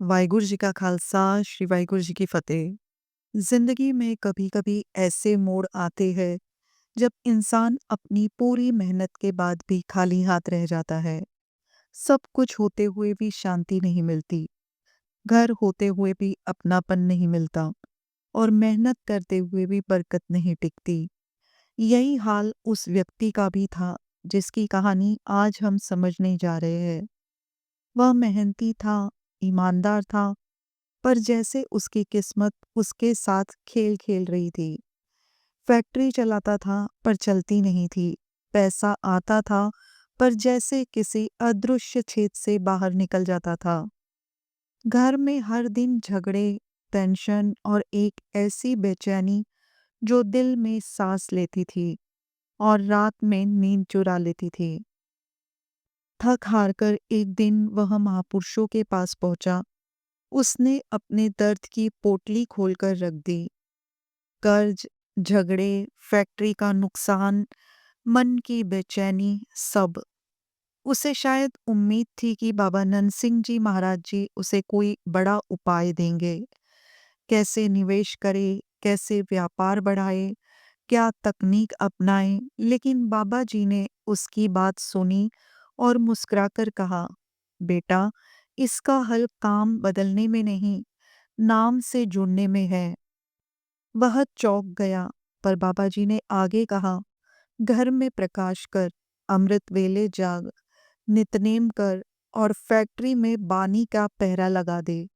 वाहिगुरु जी का खालसा श्री वाहिगुरु जी की फतेह। जिंदगी में कभी कभी ऐसे मोड़ आते हैं जब इंसान अपनी पूरी मेहनत के बाद भी खाली हाथ रह जाता है। सब कुछ होते हुए भी शांति नहीं मिलती, घर होते हुए भी अपनापन नहीं मिलता और मेहनत करते हुए भी बरकत नहीं टिकती। यही हाल उस व्यक्ति का भी था जिसकी कहानी आज हम समझने जा रहे हैं। वह मेहनती था, ईमानदार था, पर जैसे उसकी किस्मत उसके साथ खेल खेल रही थी। फैक्ट्री चलाता था पर चलती नहीं थी। पैसा आता था पर जैसे किसी अदृश्य छेद से बाहर निकल जाता था। घर में हर दिन झगड़े, टेंशन और एक ऐसी बेचैनी जो दिल में सांस लेती थी और रात में नींद चुरा लेती थी। थक हार कर एक दिन वह महापुरुषों के पास पहुंचा। उसने अपने दर्द की पोटली खोलकर रख दी। कर्ज, झगड़े, फैक्ट्री का नुकसान, मन की बेचैनी, सब। उसे शायद उम्मीद थी कि बाबा नंद सिंह जी महाराज जी उसे कोई बड़ा उपाय देंगे। कैसे निवेश करे, कैसे व्यापार बढ़ाए, क्या तकनीक अपनाए। लेकिन बाबा जी ने उसकी बात सुनी और मुस्कुराकर कहा, बेटा, इसका हल काम बदलने में नहीं, नाम से जुड़ने में है। वह चौंक गया, पर बाबा जी ने आगे कहा, घर में प्रकाश कर, अमृत वेले जाग, नितनेम कर और फैक्ट्री में बानी का पहरा लगा दे।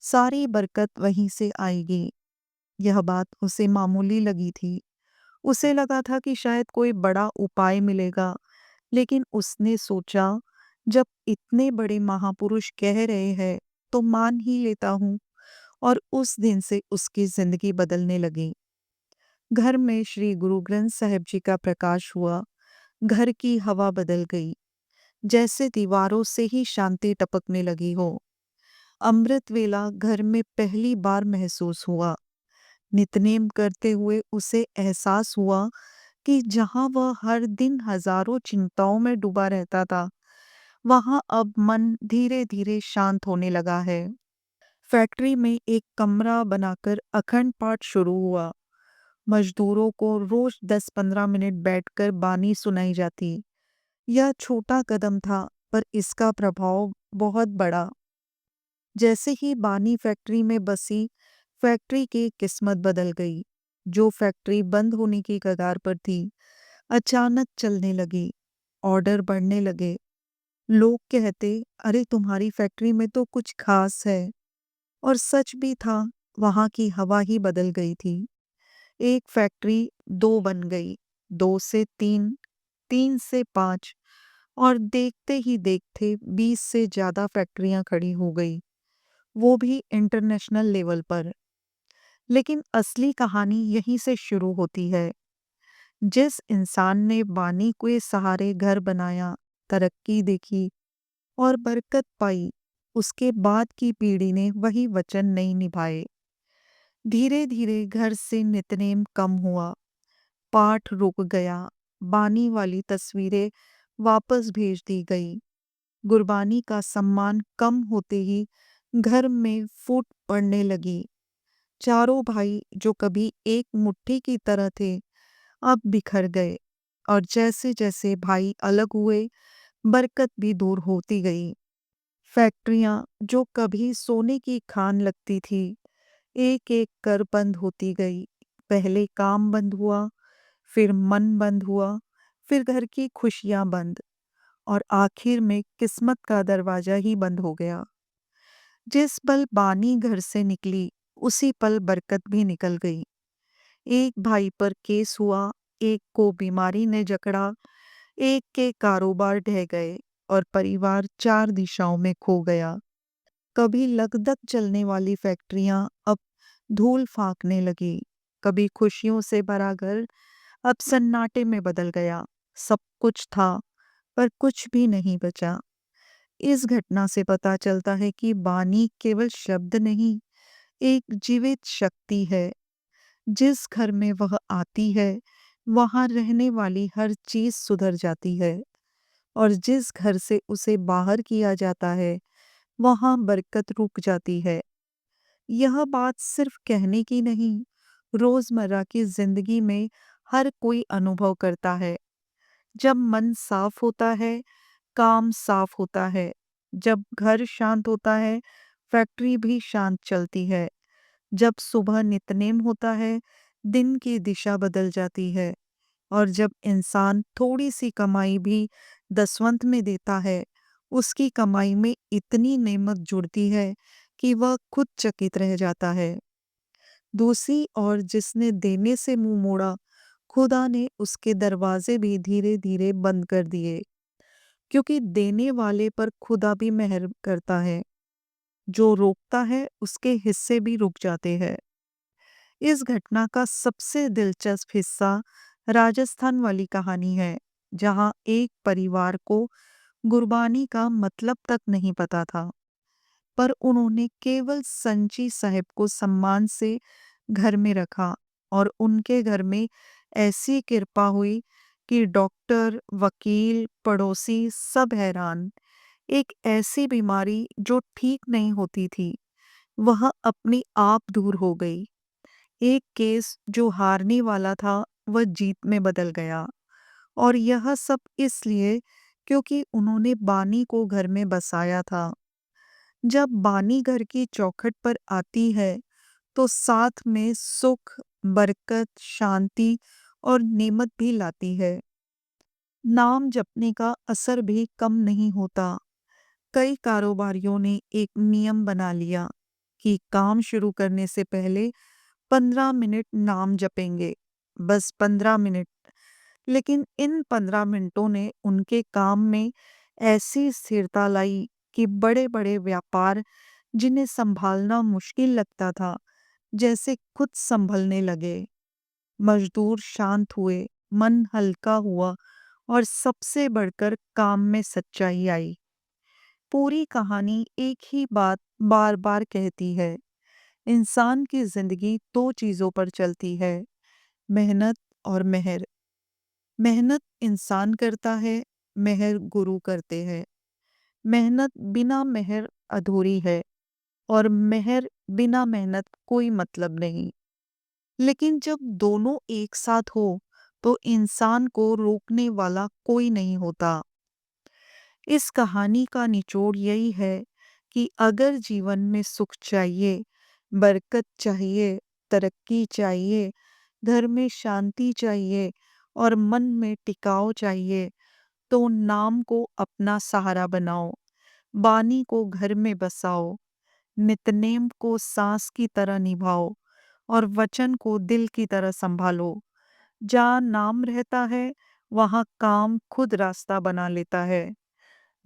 सारी बरकत वहीं से आएगी। यह बात उसे मामूली लगी थी। उसे लगा था कि शायद कोई बड़ा उपाय मिलेगा, लेकिन उसने सोचा, जब इतने बड़े महापुरुष कह रहे हैं तो मान ही लेता हूँ। और उस दिन से उसकी जिंदगी बदलने लगी। घर में श्री गुरु ग्रंथ साहिब जी का प्रकाश हुआ। घर की हवा बदल गई, जैसे दीवारों से ही शांति टपकने लगी हो। अमृत वेला घर में पहली बार महसूस हुआ। नितनेम करते हुए उसे एहसास हुआ कि जहां वह हर दिन हजारों चिंताओं में डूबा रहता था, वहां अब मन धीरे धीरे शांत होने लगा है। फैक्ट्री में एक कमरा बनाकर अखंड पाठ शुरू हुआ। मजदूरों को रोज 10-15 मिनट बैठकर बानी सुनाई जाती। यह छोटा कदम था, पर इसका प्रभाव बहुत बड़ा। जैसे ही बानी फैक्ट्री में बसी, फैक्ट्री की किस्मत बदल गई। जो फैक्ट्री बंद होने की कगार पर थी, अचानक चलने लगी। ऑर्डर बढ़ने लगे। लोग कहते, अरे तुम्हारी फैक्ट्री में तो कुछ खास है। और सच भी था, वहां की हवा ही बदल गई थी। एक फैक्ट्री दो बन गई, दो से तीन, तीन से पांच, और देखते ही देखते 20 से ज्यादा फैक्ट्रियां खड़ी हो गई, वो भी इंटरनेशनल लेवल पर। लेकिन असली कहानी यहीं से शुरू होती है। जिस इंसान ने बानी के सहारे घर बनाया, तरक्की देखी और बरकत पाई, उसके बाद की पीढ़ी ने वही वचन नहीं निभाए। धीरे धीरे घर से नितनेम कम हुआ, पाठ रुक गया, बानी वाली तस्वीरें वापस भेज दी गई। गुरबानी का सम्मान कम होते ही घर में फूट पड़ने लगी। चारों भाई जो कभी एक मुट्ठी की तरह थे, अब बिखर गए। और जैसे जैसे भाई अलग हुए, बरकत भी दूर होती गई। फैक्ट्रियां जो कभी सोने की खान लगती थी, एक एक कर बंद होती गई। पहले काम बंद हुआ, फिर मन बंद हुआ, फिर घर की खुशियां बंद, और आखिर में किस्मत का दरवाजा ही बंद हो गया। जिस पल बानी घर से निकली, उसी पल बरकत भी निकल गई। एक भाई पर केस हुआ, एक को बीमारी ने जकड़ा, एक के कारोबार ढह गए, और परिवार चार दिशाओं में खो गया। कभी लगदग चलने वाली फैक्ट्रियां अब धूल फांकने लगी। कभी खुशियों से भरा घर अब सन्नाटे में बदल गया। सब कुछ था, पर कुछ भी नहीं बचा। इस घटना से पता चलता है कि बानी केवल शब्द नहीं, एक जीवित शक्ति है। जिस घर में वह आती है, वहां रहने वाली हर चीज सुधर जाती है। और जिस घर से उसे बाहर किया जाता है, वहाँ बरकत रुक जाती है। यह बात सिर्फ कहने की नहीं, रोजमर्रा की जिंदगी में हर कोई अनुभव करता है। जब मन साफ होता है, काम साफ होता है। जब घर शांत होता है, फैक्ट्री भी शांत चलती है। जब सुबह नितनेम होता है, दिन की दिशा बदल जाती है। और जब इंसान थोड़ी सी कमाई भी दसवंत में देता है, उसकी कमाई में इतनी नेमत जुड़ती है कि वह खुद चकित रह जाता है। दूसरी ओर जिसने देने से मुंह मोड़ा, खुदा ने उसके दरवाजे भी धीरे धीरे बंद कर दिए, क्योंकि देने वाले पर खुदा भी मेहर करता है। जो रोकता है उसके हिस्से भी रुक जाते हैं। इस घटना का सबसे दिलचस्प हिस्सा राजस्थान वाली कहानी है, जहां एक परिवार को गुरबानी का मतलब तक नहीं पता था, पर उन्होंने केवल संची साहब को सम्मान से घर में रखा और उनके घर में ऐसी कृपा हुई कि डॉक्टर, वकील, पड़ोसी सब हैरान। एक ऐसी बीमारी जो ठीक नहीं होती थी, वह अपने आप दूर हो गई। एक केस जो हारने वाला था, वह जीत में बदल गया। और यह सब इसलिए क्योंकि उन्होंने बानी को घर में बसाया था। जब बानी घर की चौखट पर आती है, तो साथ में सुख, बरकत, शांति और नेमत भी लाती है। नाम जपने का असर भी कम नहीं होता। कई कारोबारियों ने एक नियम बना लिया कि काम शुरू करने से पहले 15 मिनट नाम जपेंगे, बस 15 मिनट। लेकिन इन 15 मिनटों ने उनके काम में ऐसी स्थिरता लाई कि बड़े बड़े व्यापार, जिन्हें संभालना मुश्किल लगता था, जैसे खुद संभलने लगे। मजदूर शांत हुए, मन हल्का हुआ और सबसे बढ़कर काम में सच्चाई आई। पूरी कहानी एक ही बात बार बार कहती है, इंसान की जिंदगी दो चीजों पर चलती है, मेहनत और मेहर। मेहनत इंसान करता है, मेहर गुरु करते हैं। मेहनत बिना मेहर अधूरी है और मेहर बिना मेहनत कोई मतलब नहीं। लेकिन जब दोनों एक साथ हो, तो इंसान को रोकने वाला कोई नहीं होता। इस कहानी का निचोड़ यही है कि अगर जीवन में सुख चाहिए, बरकत चाहिए, तरक्की चाहिए, घर में शांति चाहिए और मन में टिकाव चाहिए, तो नाम को अपना सहारा बनाओ, बानी को घर में बसाओ, नितनेम को सांस की तरह निभाओ और वचन को दिल की तरह संभालो। जहाँ नाम रहता है, वहाँ काम खुद रास्ता बना लेता है।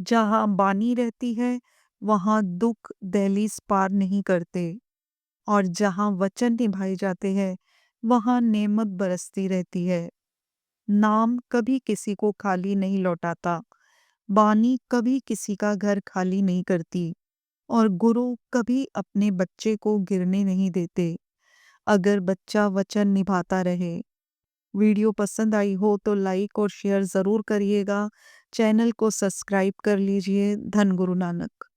जहाँ बानी रहती है, वहाँ दुख दहलीज पार नहीं करते। और जहाँ वचन निभाए जाते हैं, वहाँ नेमत बरसती रहती है। नाम कभी किसी को खाली नहीं लौटाता, बानी कभी किसी का घर खाली नहीं करती और गुरु कभी अपने बच्चे को गिरने नहीं देते, अगर बच्चा वचन निभाता रहे। वीडियो पसंद आई हो तो लाइक और शेयर ज़रूर करिएगा। चैनल को सब्सक्राइब कर लीजिए। धन गुरु नानक।